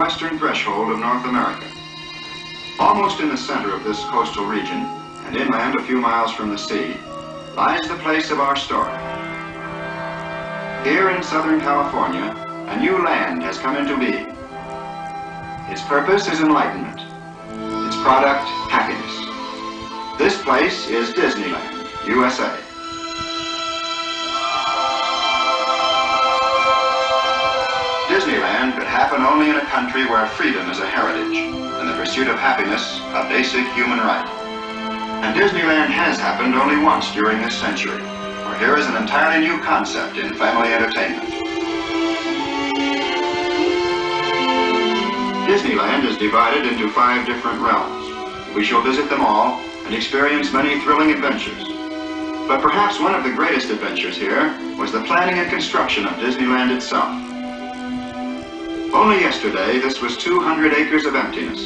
western threshold of North America. Almost in the center of this coastal region, and inland a few miles from the sea, lies the place of our story. Here in Southern California, a new land has come into being. Its purpose is enlightenment. Its product, happiness. This place is Disneyland, USA. Disneyland could happen only in a country where freedom is a heritage and the pursuit of happiness a basic human right. And Disneyland has happened only once during this century, for here is an entirely new concept in family entertainment. Disneyland is divided into 5 different realms. We shall visit them all and experience many thrilling adventures. But perhaps one of the greatest adventures here was the planning and construction of Disneyland itself. Only yesterday, this was 200 acres of emptiness.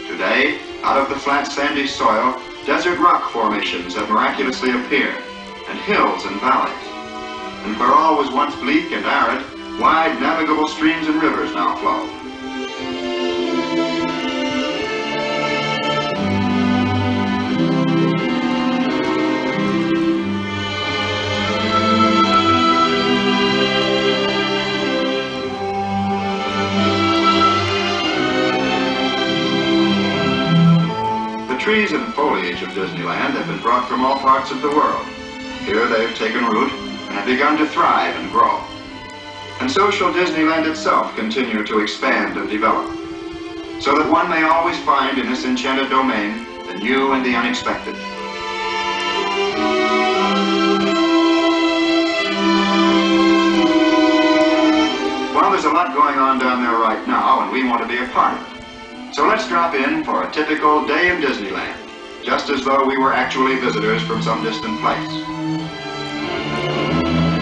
Today, out of the flat sandy soil, desert rock formations have miraculously appeared, and hills and valleys. And where all was once bleak and arid, wide navigable streams and rivers now flow. The trees and foliage of Disneyland have been brought from all parts of the world. Here they have taken root and have begun to thrive and grow. And so shall Disneyland itself continue to expand and develop, so that one may always find in this enchanted domain the new and the unexpected. Well, there's a lot going on down there right now, and we want to be a part of it. So let's drop in for a typical day in Disneyland, just as though we were actually visitors from some distant place.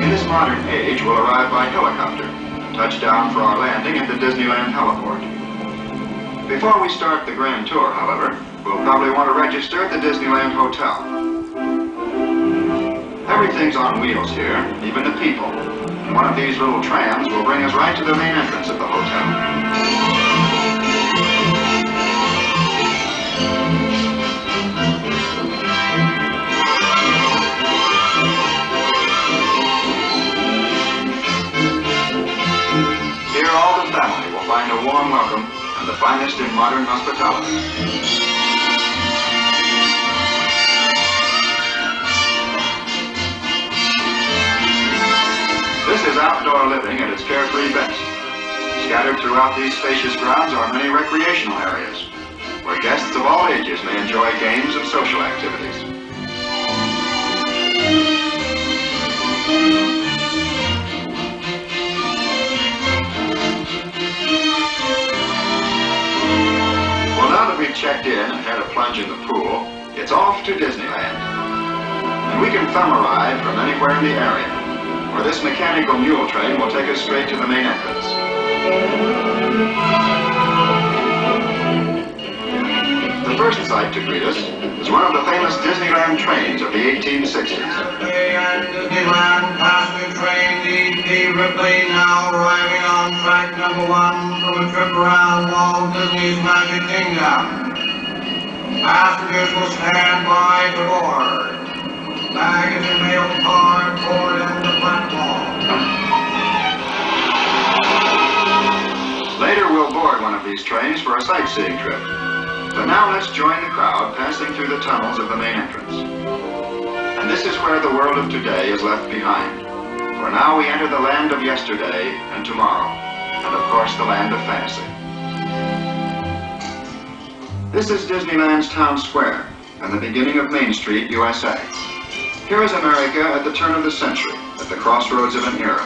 In this modern age, we'll arrive by helicopter, touch down for our landing at the Disneyland heliport. Before we start the grand tour, however, we'll probably want to register at the Disneyland Hotel. Everything's on wheels here, even the people. And one of these little trams will bring us right to the main entrance of the hotel. Family will find a warm welcome and the finest in modern hospitality. This is outdoor living at its carefree best. Scattered throughout these spacious grounds are many recreational areas, where guests of all ages may enjoy games and social activities. Now that we've checked in and had a plunge in the pool, it's off to Disneyland. And we can thumb a ride from anywhere in the area, or this mechanical mule train will take us straight to the main entrance. The first sight to greet us is one of the famous Disneyland trains of the 1860s. Disneyland passenger train D.P. Ripley now arriving on track number 1 from a trip around Walt Disney's Magic Kingdom. Passengers will stand by to board. Baggage and mail card forward on the platform. Later we'll board one of these trains for a sightseeing trip. But now let's join the crowd passing through the tunnels of the main entrance. And this is where the world of today is left behind. For now we enter the land of yesterday and tomorrow, and of course the land of fantasy. This is Disneyland's town square, and the beginning of Main Street, USA. Here is America at the turn of the century, at the crossroads of an era.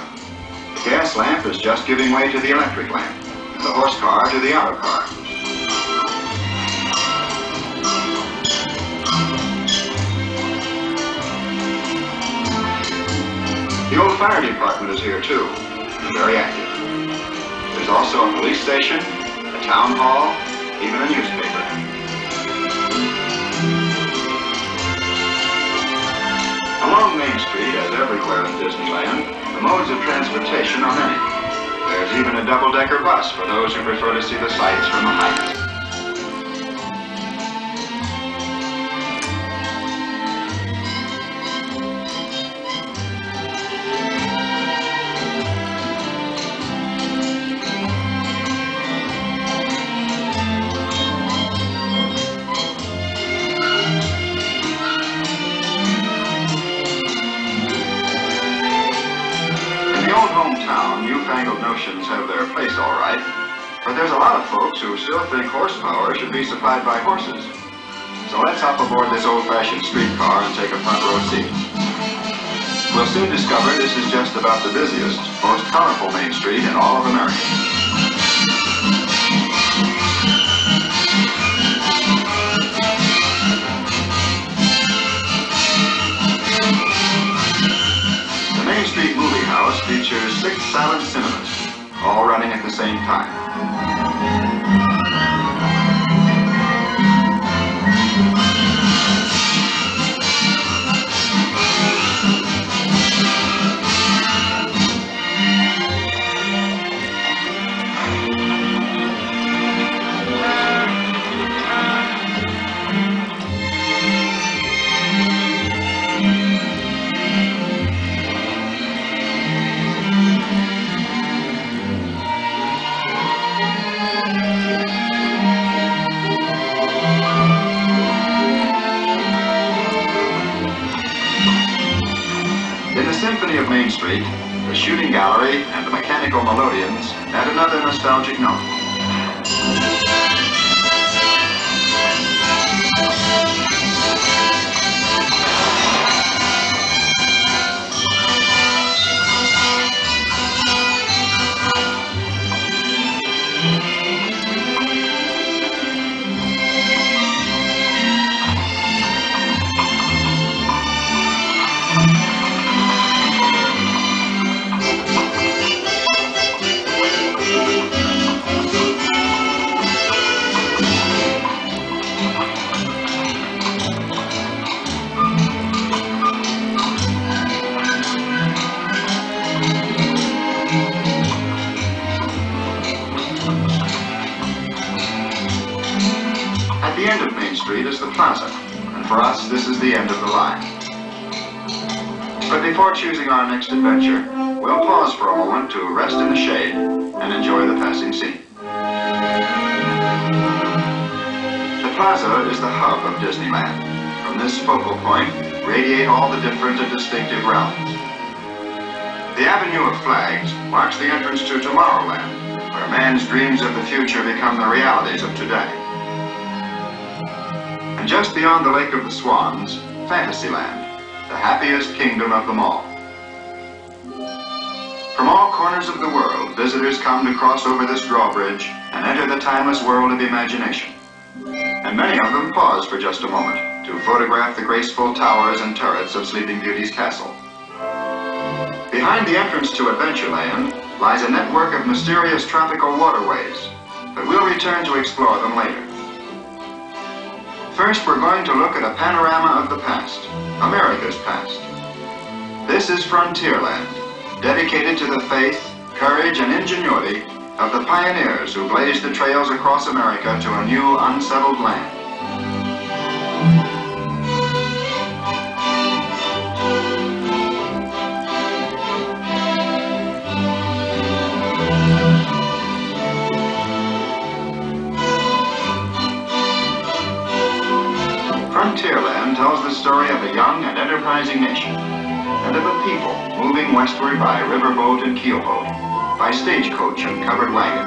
The gas lamp is just giving way to the electric lamp, and the horse car to the auto car. The old fire department is here too, and very active. There's also a police station, a town hall, even a newspaper. Along Main Street, as everywhere in Disneyland, the modes of transportation are many. There's even a double-decker bus for those who prefer to see the sights from a height. Hometown, newfangled notions have their place all right, but there's a lot of folks who still think horsepower should be supplied by horses. So let's hop aboard this old-fashioned streetcar and take a front row seat. We'll soon discover this is just about the busiest, most colorful Main Street in all of America. Main Street Movie House features 6 silent cinemas, all running at the same time. Symphony of Main Street, the shooting gallery, and the mechanical melodeons add another nostalgic note. At the end of Main Street is the plaza, and for us, this is the end of the line. But before choosing our next adventure, we'll pause for a moment to rest in the shade and enjoy the passing scene. The plaza is the hub of Disneyland. From this focal point, radiate all the different and distinctive realms. The Avenue of Flags marks the entrance to Tomorrowland, where man's dreams of the future become the realities of today. And just beyond the Lake of the Swans, Fantasyland, the happiest kingdom of them all. From all corners of the world, visitors come to cross over this drawbridge and enter the timeless world of imagination. And many of them pause for just a moment to photograph the graceful towers and turrets of Sleeping Beauty's castle. Behind the entrance to Adventureland lies a network of mysterious tropical waterways, but we'll return to explore them later. First, we're going to look at a panorama of the past, America's past. This is Frontierland, dedicated to the faith, courage, and ingenuity of the pioneers who blazed the trails across America to a new, unsettled land. Frontierland tells the story of a young and enterprising nation, and of a people moving westward by riverboat and keelboat, by stagecoach and covered wagon.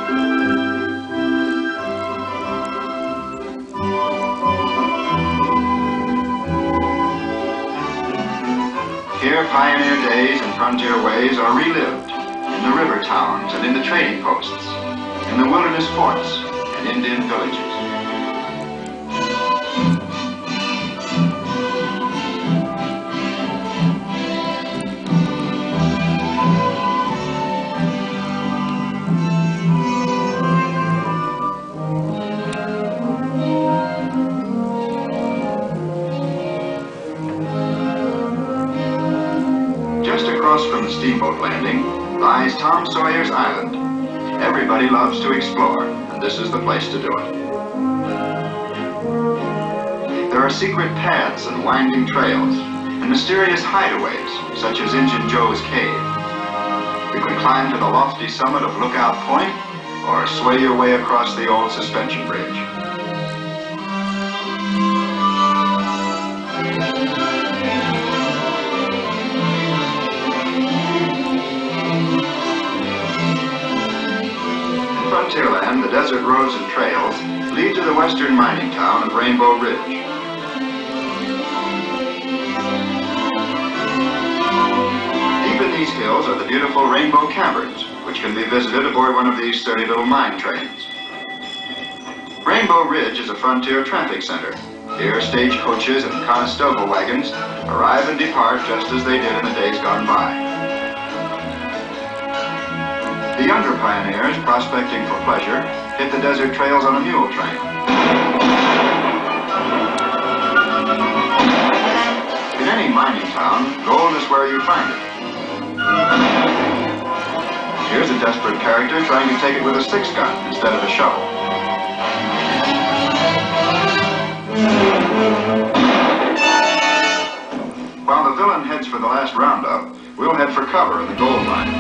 Here, pioneer days and frontier ways are relived in the river towns and in the trading posts, in the wilderness forts and Indian villages. Just across from the steamboat landing lies Tom Sawyer's Island, Everybody loves to explore, and this is the place to do it. There are secret paths and winding trails, and mysterious hideaways, such as Injun Joe's Cave. You can climb to the lofty summit of Lookout Point, or sway your way across the old suspension bridge. In Frontierland, the desert roads and trails lead to the western mining town of Rainbow Ridge. Deep in these hills are the beautiful Rainbow Caverns, which can be visited aboard one of these sturdy little mine trains. Rainbow Ridge is a frontier traffic center. Here, stagecoaches and Conestoga wagons arrive and depart just as they did in the days gone by. The younger pioneers, prospecting for pleasure, hit the desert trails on a mule train. In any mining town, gold is where you find it. Here's a desperate character trying to take it with a six-gun instead of a shovel. While the villain heads for the last roundup, we'll head for cover in the gold mine.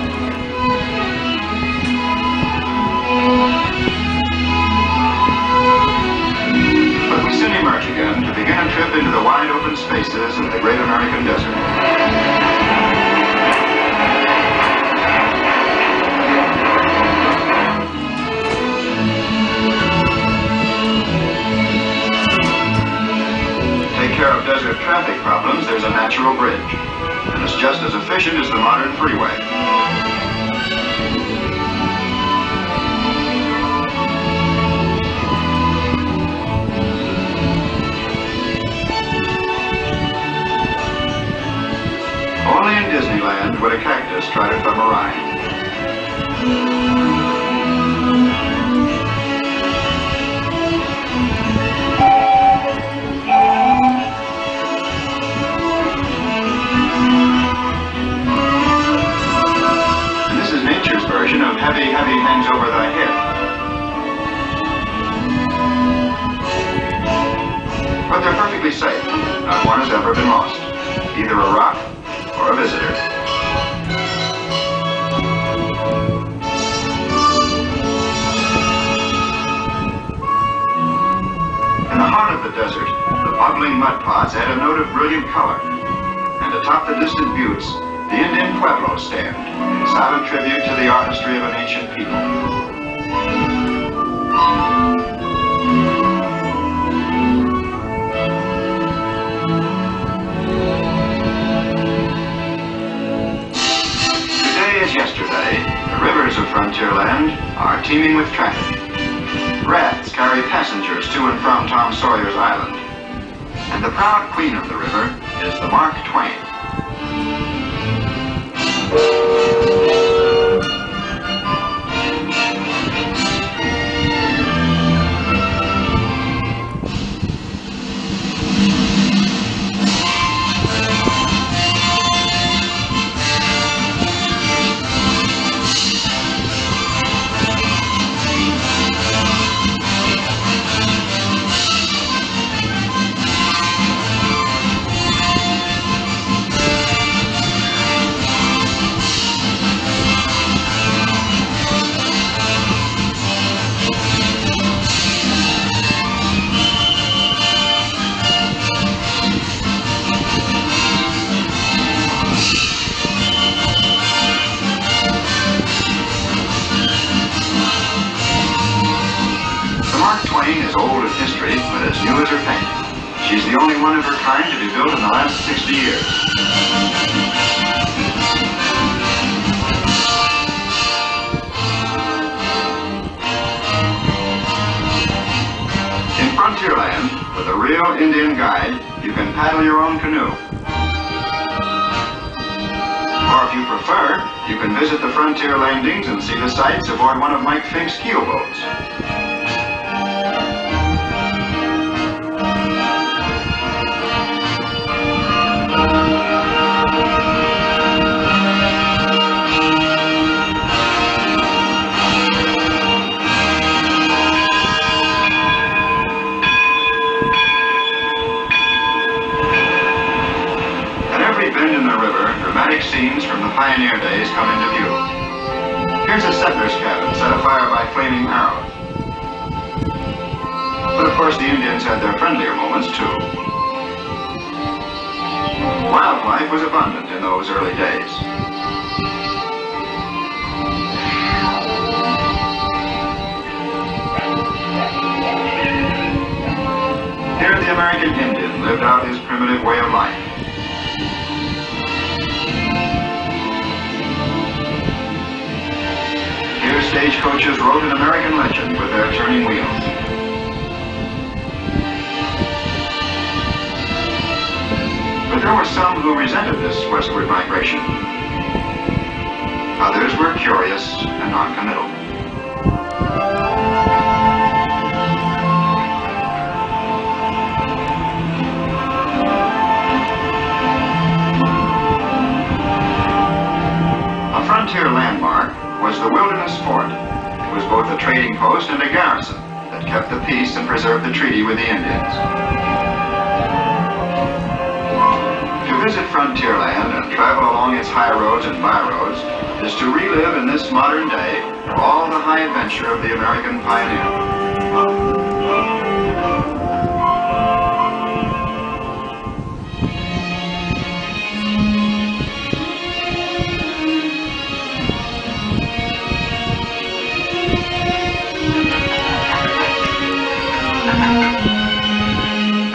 But we soon emerge again to begin a trip into the wide open spaces of the great American desert. Of desert traffic problems, there's a natural bridge, and it's just as efficient as the modern freeway. Only in Disneyland would a cactus try to thumb a ride. Version of Heavy, Heavy Hangs Over Thy Head. But they're perfectly safe. Not one has ever been lost. Either a rock or a visitor. In the heart of the desert, the bubbling mud pots add a note of brilliant color. And atop the distant buttes, the Indian Pueblos stand, in silent tribute to the artistry of an ancient people. Today is yesterday. The rivers of Frontierland are teeming with traffic. Rafts carry passengers to and from Tom Sawyer's Island. And the proud queen of the river is the Mark Twain. Is old as history, but as new as her paint. She's the only one of her kind to be built in the last 60 years. In Frontierland, with a real Indian guide, you can paddle your own canoe. Or if you prefer, you can visit the frontier landings and see the sights aboard one of Mike Fink's keelboats. pioneer days come into view. Here's a settler's cabin set afire by flaming arrows. But of course the Indians had their friendlier moments too. Wildlife was abundant in those early days. Here the American Indian lived out his primitive way of life. Here stagecoaches wrote an American legend with their turning wheels. But there were some who resented this westward migration. Others were curious and non-committal. A frontier landmark was the Wilderness Fort. It was both a trading post and a garrison that kept the peace and preserved the treaty with the Indians. To visit Frontierland and travel along its high roads and byroads is to relive in this modern day all the high adventure of the American pioneer.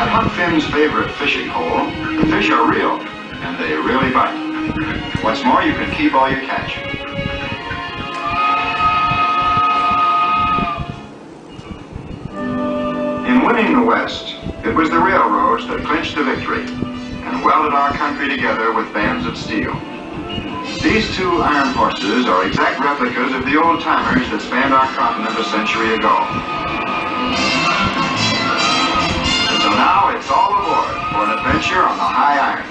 At Huck Finn's favorite fishing hole, the fish are real, and they really bite. What's more, you can keep all you catch. In winning the West, it was the railroads that clinched the victory and welded our country together with bands of steel. These two iron horses are exact replicas of the old-timers that spanned our continent a century ago. So now it's all aboard for an adventure on the high iron.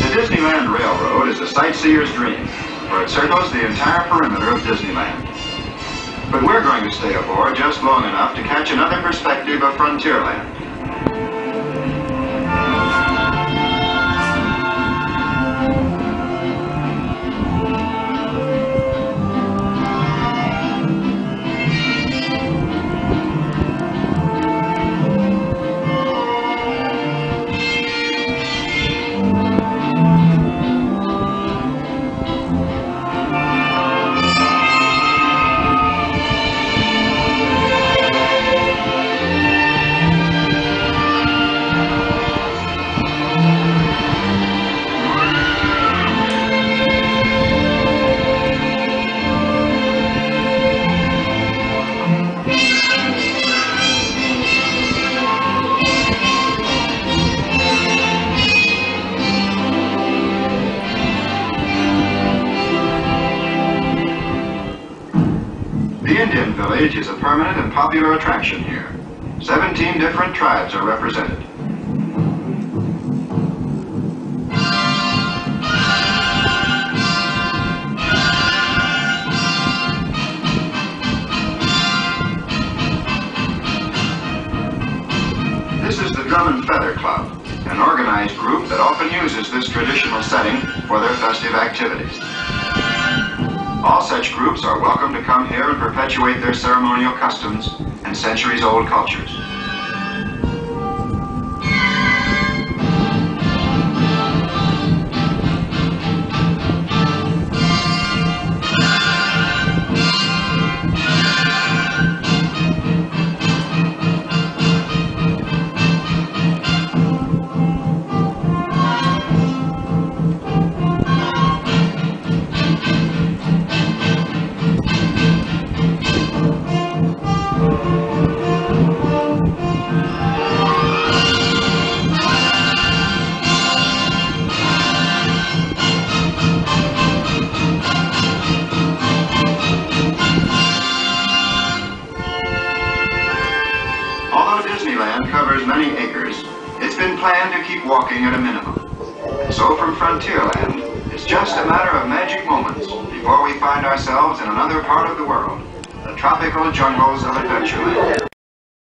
The Disneyland Railroad is a sightseer's dream, for it circles the entire perimeter of Disneyland. But we're going to stay aboard just long enough to catch another perspective of Frontierland. The Indian village is a permanent and popular attraction here. 17 different tribes are represented. This is the Drum and Feather Club, an organized group that often uses this traditional setting for their festive activities. All such groups are welcome to come here and perpetuate their ceremonial customs and centuries-old cultures. Disneyland covers many acres, it's been planned to keep walking at a minimum. So from Frontierland, it's just a matter of magic moments before we find ourselves in another part of the world, the tropical jungles of Adventureland.